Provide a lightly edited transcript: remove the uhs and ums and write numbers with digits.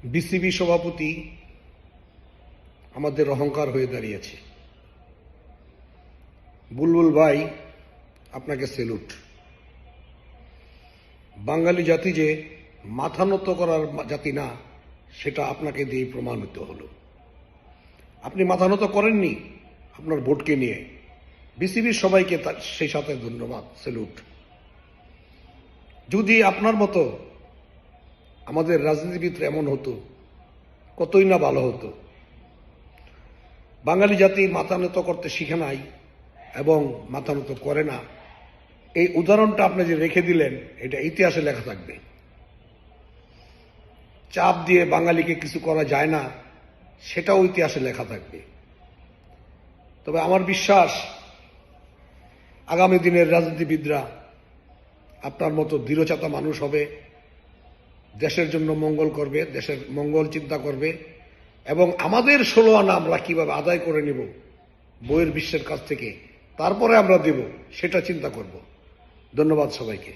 BCB সভাপতি আমাদের অহংকার হয়ে দাঁড়িয়েছে। বুলবুল ভাই, আপনাকে স্যালুট। বাঙালি জাতি যে মাথা নত করার জাতি না, সেটা আপনাকে দিয়ে প্রমাণিত হলো। আপনি মাথা নত করেননি আপনার ভোটকে নিয়ে। বিসিবির সবাইকে সেই সাথে ধন্যবাদ, স্যালুট। যদি আপনার মতো আমাদের রাজনীতিবিদরা এমন হতো, কতই না ভালো হতো। বাঙালি জাতি মাথা নত করতে শিখে নাই এবং মাথা নত করে না, এই উদাহরণটা আপনি যে রেখে দিলেন, এটা ইতিহাসে লেখা থাকবে। চাপ দিয়ে বাঙালিকে কিছু করা যায় না, সেটাও ইতিহাসে লেখা থাকবে। তবে আমার বিশ্বাস, আগামী দিনের রাজনীতিবিদরা আপনার মতো দৃঢ়চেতা মানুষ হবে, দেশের জন্য মঙ্গল করবে, দেশের মঙ্গল চিন্তা করবে, এবং আমাদের 16 আনা আমরা কিভাবে আদায় করে নিব বইয়ের বিশ্বের কাছ থেকে, তারপরে আমরা দেব, সেটা চিন্তা করব। ধন্যবাদ সবাইকে।